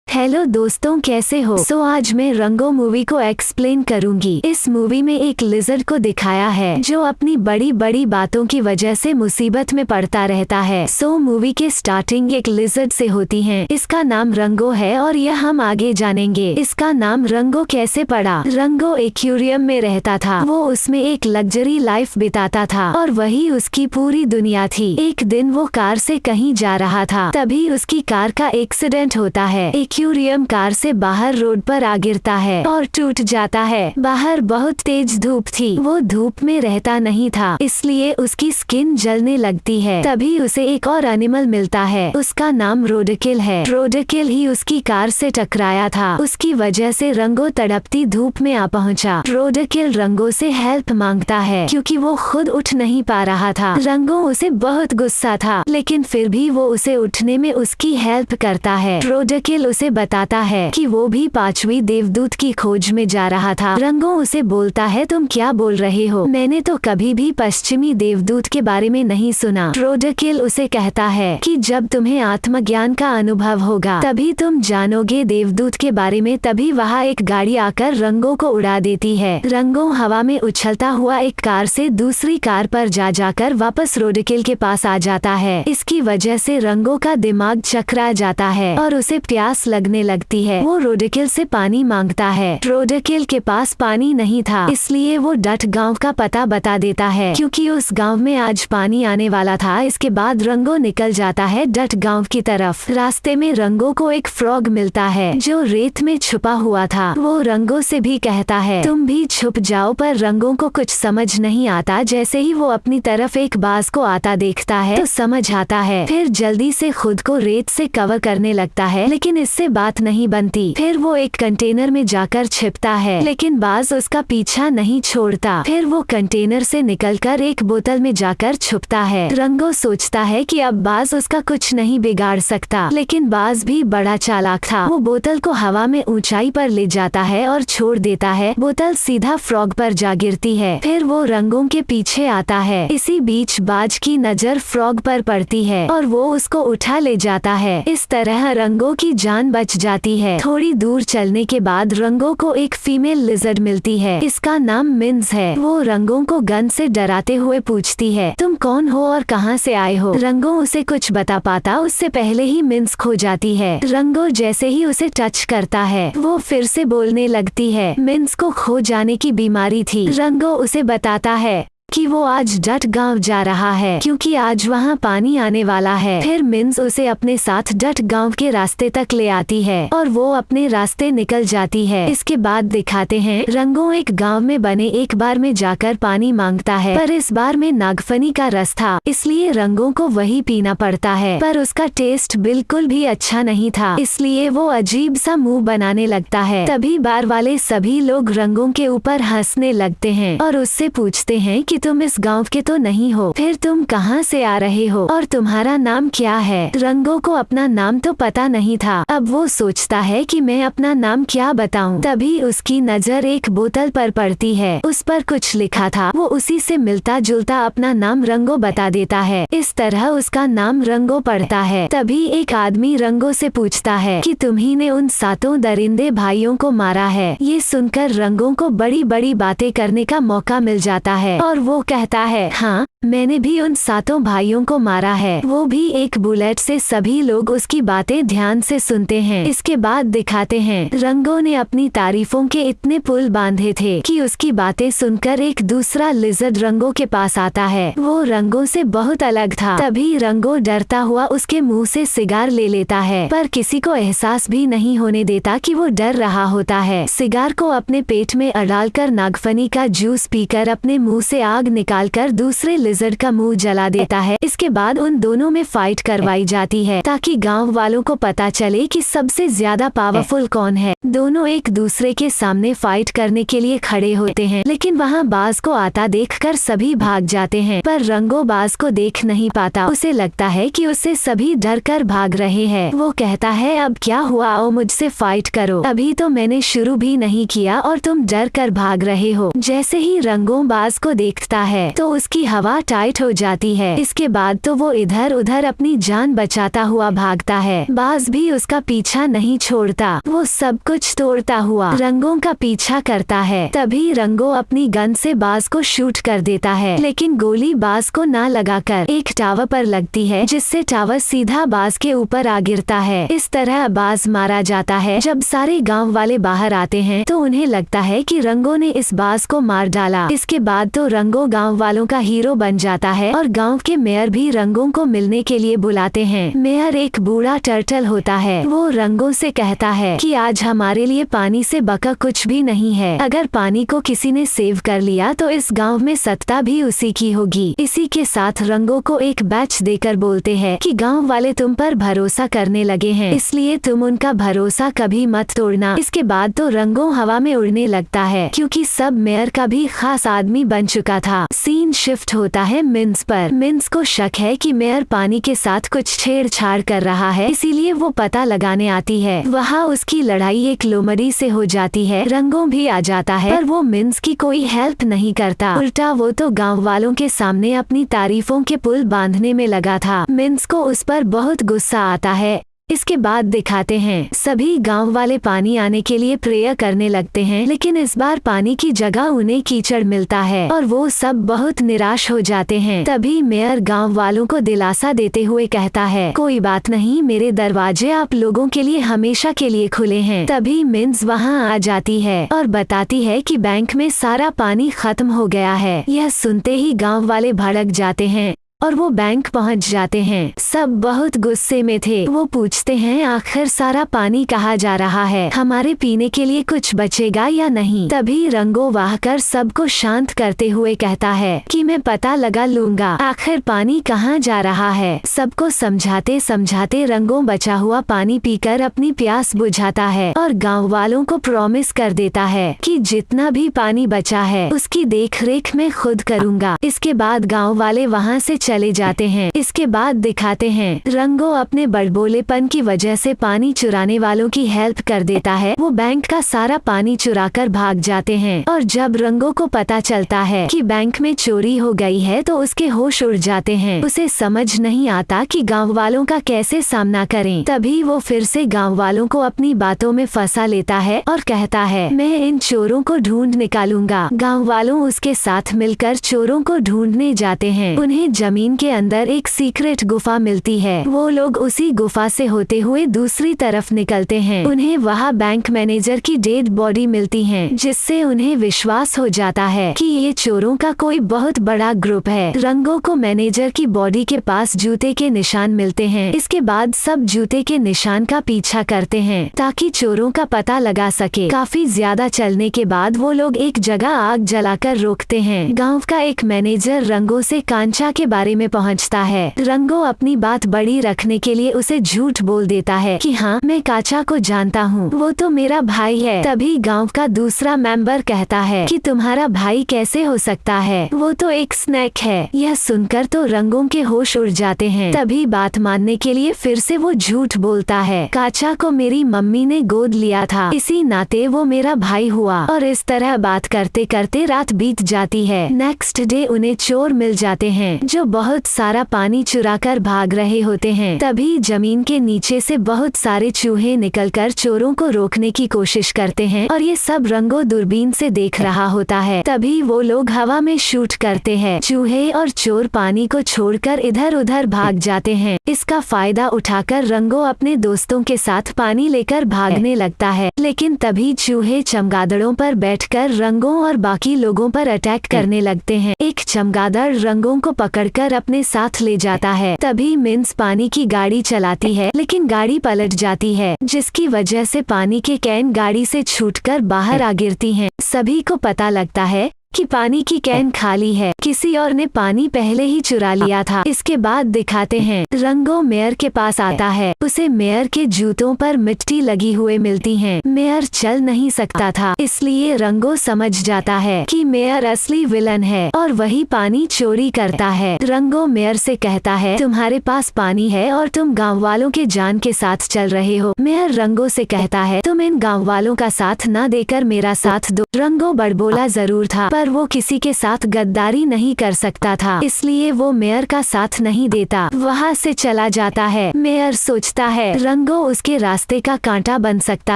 Hello दोस्तों, कैसे हो? आज मैं रंगो मूवी को एक्सप्लेन करूंगी। इस मूवी में एक लिजर्ड को दिखाया है जो अपनी बड़ी बड़ी बातों की वजह से मुसीबत में पड़ता रहता है। मूवी के स्टार्टिंग एक लिजर्ड से होती है। इसका नाम रंगो है और यह हम आगे जानेंगे। इसका नाम रंगो कैसे पड़ा? रंगो एक्वेरियम में रहता था। वो उसमें एक लग्जरी लाइफ बिताता था और वही उसकी पूरी दुनिया थी। एक दिन वो कार से कहीं जा रहा था, तभी उसकी कार का एक्सीडेंट होता है। एक्वेरियम कार से बाहर रोड पर आ गिरता है और टूट जाता है। बाहर बहुत तेज धूप थी। वो धूप में रहता नहीं था, इसलिए उसकी स्किन जलने लगती है। तभी उसे एक और एनिमल मिलता है। उसका नाम रोडकिल है। रोडकिल ही उसकी कार से टकराया था। उसकी वजह से रंगो तड़पती धूप में आ पहुंचा। रोडकिल रंगो से हेल्प मांगता है क्योंकि वो खुद उठ नहीं पा रहा था। रंगो उसे बहुत गुस्सा था, लेकिन फिर भी वो उसे उठने में उसकी हेल्प करता है। रोडकिल उसे बताता है कि वो भी 5वीं देवदूत की खोज में जा रहा था। रंगो उसे बोलता है, तुम क्या बोल रहे हो? मैंने तो कभी भी पश्चिमी देवदूत के बारे में नहीं सुना। रोडकिल उसे कहता है कि जब तुम्हें आत्मज्ञान का अनुभव होगा तभी तुम जानोगे देवदूत के बारे में। तभी वहाँ एक गाड़ी आकर रंगो को उड़ा देती है। रंगो हवा में उछलता हुआ एक कार से दूसरी कार पर जाकर वापस रोडकिल के पास आ जाता है। इसकी वजह से रंगो का दिमाग चकरा जाता है और उसे प्यास लगने लगती है। वो रोडकिल से पानी मांगता है। रोडकिल के पास पानी नहीं था, इसलिए वो डट गांव का पता बता देता है क्योंकि उस गांव में आज पानी आने वाला था। इसके बाद रंगो निकल जाता है डट गांव की तरफ। रास्ते में रंगो को एक फ्रॉग मिलता है जो रेत में छुपा हुआ था। वो रंगो से भी कहता है तुम भी छुप जाओ, पर रंगो को कुछ समझ नहीं आता। जैसे ही वो अपनी तरफ एक बाज को आता देखता है तो समझ आता है। फिर जल्दी से खुद को रेत से कवर करने लगता है, लेकिन इससे बात नहीं बनती। फिर वो एक कंटेनर में जाकर छिपता है, लेकिन बाज उसका पीछा नहीं छोड़ता। फिर वो कंटेनर से निकलकर एक बोतल में जाकर छुपता है। रंगो सोचता है कि अब बाज उसका कुछ नहीं बिगाड़ सकता, लेकिन बाज भी बड़ा चालाक था। वो बोतल को हवा में ऊंचाई पर ले जाता है और छोड़ देता है। बोतल सीधा फ्रॉग पर जा गिरती है। फिर वो रंगों के पीछे आता है। इसी बीच बाज की नजर फ्रॉग पर पड़ती है और वो उसको उठा ले जाता है। इस तरह रंगो की जान बच जाती है। थोड़ी दूर चलने के बाद रंगो को एक फीमेल लिजर्ड मिलती है। इसका नाम मिन्स है। वो रंगो को गन से डराते हुए पूछती है, तुम कौन हो और कहां से आए हो? रंगो उसे कुछ बता पाता उससे पहले ही मिन्स खो जाती है। रंगो जैसे ही उसे टच करता है वो फिर से बोलने लगती है। मिन्स को खो जाने की बीमारी थी। रंगो उसे बताता है कि वो आज डट गांव जा रहा है क्योंकि आज वहाँ पानी आने वाला है। फिर मिन्स उसे अपने साथ डट गांव के रास्ते तक ले आती है और वो अपने रास्ते निकल जाती है। इसके बाद दिखाते हैं रंगो एक गांव में बने एक बार में जाकर पानी मांगता है, पर इस बार में नागफनी का रस था, इसलिए रंगो को वही पीना पड़ता है। पर उसका टेस्ट बिल्कुल भी अच्छा नहीं था, इसलिए वो अजीब सा मुंह बनाने लगता है। तभी बार वाले सभी लोग रंगो के ऊपर हंसने लगते हैं और उससे पूछते हैं कि तुम इस गांव के तो नहीं हो, फिर तुम कहां से आ रहे हो और तुम्हारा नाम क्या है? रंगो को अपना नाम तो पता नहीं था। अब वो सोचता है कि मैं अपना नाम क्या बताऊं। तभी उसकी नजर एक बोतल पर पड़ती है। उस पर कुछ लिखा था। वो उसी से मिलता जुलता अपना नाम रंगो बता देता है। इस तरह उसका नाम रंगो पड़ता है। तभी एक आदमी रंगो से पूछता है कि तुम्ही ने उन 7 दरिंदे भाइयों को मारा है। ये सुनकर रंगो को बड़ी बड़ी बातें करने का मौका मिल जाता है और वो कहता है, हाँ मैंने भी उन 7 भाइयों को मारा है। वो भी एक बुलेट से। सभी लोग उसकी बातें ध्यान से सुनते हैं। इसके बाद दिखाते हैं रंगो ने अपनी तारीफों के इतने पुल बांधे थे कि उसकी बातें सुनकर एक दूसरा लिजर्ड रंगो के पास आता है। वो रंगो से बहुत अलग था। तभी रंगो डरता हुआ उसके मुंह से सिगार ले लेता है, पर किसी को एहसास भी नहीं होने देता कि वो डर रहा होता है। सिगार को अपने पेट में अड़ालकर नागफनी का जूस पीकर अपने मुंह से आग निकालकर दूसरे लिजर्ड का मुंह जला देता है। इसके बाद उन दोनों में फाइट करवाई जाती है ताकि गांव वालों को पता चले कि सबसे ज्यादा पावरफुल कौन है। दोनों एक दूसरे के सामने फाइट करने के लिए खड़े होते हैं, लेकिन वहाँ बाज को आता देखकर सभी भाग जाते हैं। पर रंगो बाज को देख नहीं पाता। उसे लगता है कि उससे सभी डर कर भाग रहे हैं। वो कहता है, अब क्या हुआ? आओ मुझसे फाइट करो। अभी तो मैंने शुरू भी नहीं किया और तुम डर कर भाग रहे हो। जैसे ही रंगो बाज को देखता है तो उसकी हवा हवा टाइट हो जाती है। इसके बाद तो वो इधर उधर अपनी जान बचाता हुआ भागता है। बाज भी उसका पीछा नहीं छोड़ता। वो सब कुछ तोड़ता हुआ रंगों का पीछा करता है। तभी रंगो अपनी गन से बाज को शूट कर देता है, लेकिन गोली बाज को ना लगाकर एक टावर पर लगती है, जिससे टावर सीधा बाज के ऊपर आ गिरता है। इस तरह बाज मारा जाता है। जब सारे गांव वाले बाहर आते हैं तो उन्हें लगता है कि रंगो ने इस बाज को मार डाला। इसके बाद तो रंगो गांव वालों का हीरो बन जाता है और गांव के मेयर भी रंगों को मिलने के लिए बुलाते हैं। मेयर एक बूढ़ा टर्टल होता है। वो रंगों से कहता है कि आज हमारे लिए पानी से बका कुछ भी नहीं है। अगर पानी को किसी ने सेव कर लिया तो इस गांव में सत्ता भी उसी की होगी। इसी के साथ रंगों को एक बैच देकर बोलते हैं कि गांव वाले तुम पर भरोसा करने लगे हैं, इसलिए तुम उनका भरोसा कभी मत तोड़ना। इसके बाद तो रंगों हवा में उड़ने लगता है, क्योंकि सब मेयर का भी खास आदमी बन चुका था। सीन शिफ्ट होता है मिन्स पर। मिन्स को शक है कि मेयर पानी के साथ कुछ छेड़छाड़ कर रहा है, इसीलिए वो पता लगाने आती है। वहाँ उसकी लड़ाई एक लोमड़ी से हो जाती है। रंगों भी आ जाता है, पर वो मिन्स की कोई हेल्प नहीं करता। उल्टा वो तो गांव वालों के सामने अपनी तारीफों के पुल बांधने में लगा था। मिन्स को उस पर बहुत गुस्सा आता है। इसके बाद दिखाते हैं सभी गांव वाले पानी आने के लिए प्रेयर करने लगते हैं, लेकिन इस बार पानी की जगह उन्हें कीचड़ मिलता है और वो सब बहुत निराश हो जाते हैं। तभी मेयर गांव वालों को दिलासा देते हुए कहता है, कोई बात नहीं, मेरे दरवाजे आप लोगों के लिए हमेशा के लिए खुले हैं। तभी मिन्स वहां आ जाती है और बताती है कि बैंक में सारा पानी खत्म हो गया है। यह सुनते ही गाँव वाले भड़क जाते हैं और वो बैंक पहुंच जाते हैं। सब बहुत गुस्से में थे। वो पूछते हैं, आखिर सारा पानी कहाँ जा रहा है? हमारे पीने के लिए कुछ बचेगा या नहीं? तभी रंगो वाह कर सबको शांत करते हुए कहता है कि मैं पता लगा लूंगा आखिर पानी कहाँ जा रहा है। सबको समझाते समझाते रंगो बचा हुआ पानी पीकर अपनी प्यास बुझाता है और गाँव वालों को प्रॉमिस कर देता है कि जितना भी पानी बचा है उसकी देखरेख मैं खुद करूँगा। इसके बाद गाँव वाले वहाँ से चले जाते हैं। इसके बाद दिखाते हैं रंगो अपने बड़बोलेपन की वजह से पानी चुराने वालों की हेल्प कर देता है। वो बैंक का सारा पानी चुराकर भाग जाते हैं और जब रंगो को पता चलता है कि बैंक में चोरी हो गई है तो उसके होश उड़ जाते हैं। उसे समझ नहीं आता कि गांव वालों का कैसे सामना करें। तभी वो फिर से गांव वालों को अपनी बातों में फंसा लेता है और कहता है, मैं इन चोरों को ढूंढ निकालूंगा। गाँव वालों उसके साथ मिलकर चोरों को ढूंढने जाते हैं। उन्हें जमीन के अंदर एक सीक्रेट गुफा मिलती है। वो लोग उसी गुफा से होते हुए दूसरी तरफ निकलते हैं। उन्हें वहाँ बैंक मैनेजर की डेड बॉडी मिलती है, जिससे उन्हें विश्वास हो जाता है कि ये चोरों का कोई बहुत बड़ा ग्रुप है। रंगो को मैनेजर की बॉडी के पास जूते के निशान मिलते हैं। इसके बाद सब जूते के निशान का पीछा करते हैं ताकि चोरों का पता लगा सके। काफी ज्यादा चलने के बाद वो लोग एक जगह आग जलाकर रोकते हैं। गाँव का एक मैनेजर रंगो से कांचा के बारे में पहुंचता है। रंगो अपनी बात बड़ी रखने के लिए उसे झूठ बोल देता है कि हाँ, मैं काचा को जानता हूँ, वो तो मेरा भाई है। तभी गांव का दूसरा मेंबर कहता है कि तुम्हारा भाई कैसे हो सकता है, वो तो एक स्नैक है। यह सुनकर तो रंगों के होश उड़ जाते हैं। तभी बात मानने के लिए फिर से वो झूठ बोलता है, काचा को मेरी मम्मी ने गोद लिया था, इसी नाते वो मेरा भाई हुआ। और इस तरह बात करते करते रात बीत जाती है। नेक्स्ट डे उन्हें चोर मिल जाते हैं जो बहुत सारा पानी चुराकर भाग रहे होते हैं। तभी जमीन के नीचे से बहुत सारे चूहे निकलकर चोरों को रोकने की कोशिश करते हैं और ये सब रंगो दूरबीन से देख रहा होता है। तभी वो लोग हवा में शूट करते हैं। चूहे और चोर पानी को छोड़कर इधर उधर भाग जाते हैं। इसका फायदा उठाकर रंगो अपने दोस्तों के साथ पानी लेकर भागने लगता है, लेकिन तभी चूहे चमगादड़ों पर बैठकर रंगों और बाकी लोगों पर अटैक करने लगते हैं। एक चमगादड़ रंगों को पकड़कर अपने साथ ले जाता है। तभी मिन्स पानी की गाड़ी चलाती है, लेकिन गाड़ी पलट जाती है, जिसकी वजह से पानी के कैन गाड़ी से छूटकर बाहर आ गिरती हैं। सभी को पता लगता है कि पानी की कैन खाली है, किसी और ने पानी पहले ही चुरा लिया था। इसके बाद दिखाते हैं रंगो मेयर के पास आता है। उसे मेयर के जूतों पर मिट्टी लगी हुए मिलती है। मेयर चल नहीं सकता था, इसलिए रंगो समझ जाता है कि मेयर असली विलन है और वही पानी चोरी करता है। रंगो मेयर से कहता है, तुम्हारे पास पानी है और तुम गाँव वालों के जान के साथ चल रहे हो। मेयर रंगो से कहता है, तुम इन गाँव वालों का साथ न देकर मेरा साथ दो। रंगो बड़बोला जरूर था, पर वो किसी के साथ गद्दारी नहीं कर सकता था, इसलिए वो मेयर का साथ नहीं देता, वहाँ से चला जाता है। मेयर सोचता है रंगो उसके रास्ते का कांटा बन सकता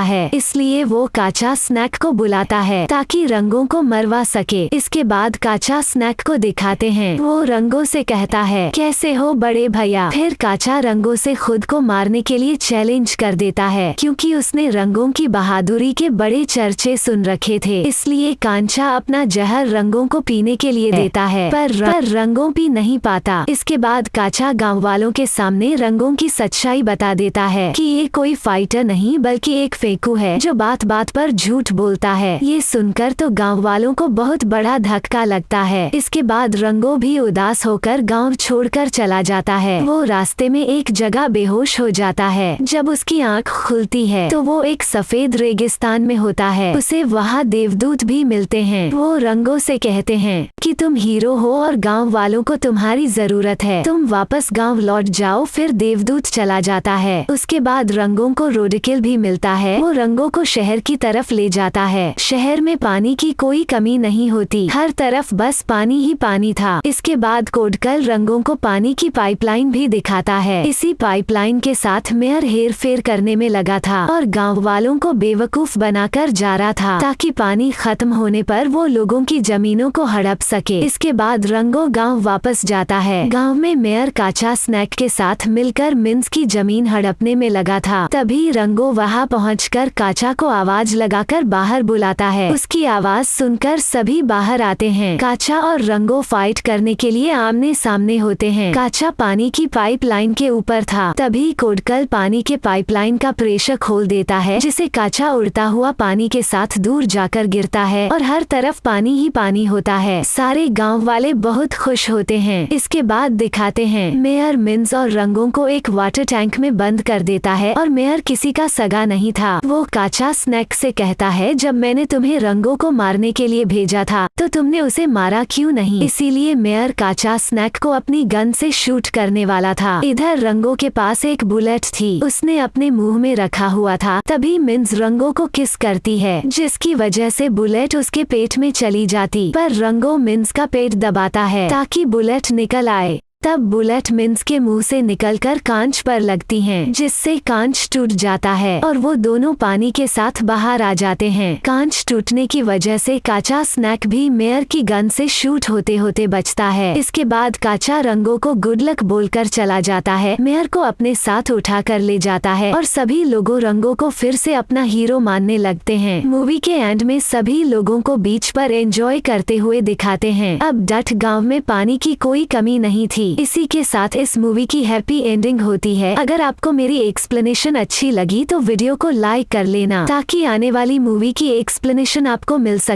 है, इसलिए वो काचा स्नैक को बुलाता है ताकि रंगों को मरवा सके। इसके बाद काचा स्नैक को दिखाते हैं। वो रंगों से कहता है कैसे हो बड़े भैया। फिर काचा रंगों से खुद को मारने के लिए चैलेंज कर देता है, क्योंकि उसने रंगों की बहादुरी के बड़े चर्चे सुन रखे थे, इसलिए कांचा अपना जहर रंगों को पीने के लिए देता है, पर रंगों पी नहीं पाता। इसके बाद काचा गाँव वालों के सामने रंगों की सच्चाई बता देता है कि ये कोई फाइटर नहीं बल्कि एक फेंकू है जो बात बात पर झूठ बोलता है। ये सुनकर तो गांव वालों को बहुत बड़ा धक्का लगता है। इसके बाद रंगो भी उदास होकर गांव छोड़कर चला जाता है। वो रास्ते में एक जगह बेहोश हो जाता है। जब उसकी आंख खुलती है तो वो एक सफेद रेगिस्तान में होता है। उसे वहाँ देवदूत भी मिलते हैं। वो रंगो से कहते हैं कि तुम हीरो हो और गाँव वालों को तुम्हारी जरूरत है, तुम वापस गाँव लौट जाओ। फिर देवदूत चला जाता है। उसके बाद रंगों को रोडकिल भी मिलता है। वो रंगों को शहर की तरफ ले जाता है। शहर में पानी की कोई कमी नहीं होती, हर तरफ बस पानी ही पानी था। इसके बाद कोडकल रंगों को पानी की पाइपलाइन भी दिखाता है। इसी पाइपलाइन के साथ मेयर हेर फेर करने में लगा था और गांव वालों को बेवकूफ बनाकर जा रहा था ताकि पानी खत्म होने पर वो लोगों की जमीनों को हड़प सके। इसके बाद रंगों गाँव वापस जाता है। गाँव में मेयर काचा स्नैक के साथ मिलकर मिन्स की जमीन हड़पने में लगा था। तभी रंगो वहाँ पहुंचकर काचा को आवाज लगाकर बाहर बुलाता है। उसकी आवाज सुनकर सभी बाहर आते हैं। काचा और रंगो फाइट करने के लिए आमने सामने होते हैं। काचा पानी की पाइपलाइन के ऊपर था। तभी कोडकल पानी के पाइपलाइन का प्रेशर खोल देता है, जिसे काचा उड़ता हुआ पानी के साथ दूर जाकर गिरता है और हर तरफ पानी ही पानी होता है। सारे गाँव वाले बहुत खुश होते हैं। इसके बाद दिखाते हैं मेयर मिन्स और रंगों को एक वाटर टैंक में बंद कर देता है और मेयर किसी का सगा नहीं था। वो काचा स्नैक से कहता है जब मैंने तुम्हें रंगों को मारने के लिए भेजा था तो तुमने उसे मारा क्यों नहीं। इसीलिए मेयर काचा स्नैक को अपनी गन से शूट करने वाला था। इधर रंगों के पास एक बुलेट थी, उसने अपने मुंह में रखा हुआ था। तभी मिन्स रंगों को किस करती है, जिसकी वजह से बुलेट उसके पेट में चली जाती, पर रंगों मिन्स का पेट दबाता है ताकि बुलेट निकल आए। तब बुलेट मिन्स के मुंह से निकलकर कांच पर लगती हैं, जिससे कांच टूट जाता है और वो दोनों पानी के साथ बाहर आ जाते हैं। कांच टूटने की वजह से काचा स्नैक भी मेयर की गन से शूट होते होते बचता है। इसके बाद काचा रंगों को गुड लक बोलकर चला जाता है। मेयर को अपने साथ उठा कर ले जाता है और सभी लोगों रंगों को फिर से अपना हीरो मानने लगते हैं। मूवी के एंड में सभी लोगों को बीच पर एंजॉय करते हुए दिखाते हैं। अब डट गाँव में पानी की कोई कमी नहीं थी। इसी के साथ इस मूवी की हैप्पी एंडिंग होती है। अगर आपको मेरी एक्सप्लेनेशन अच्छी लगी तो वीडियो को लाइक कर लेना ताकि आने वाली मूवी की एक्सप्लेनेशन आपको मिल सके।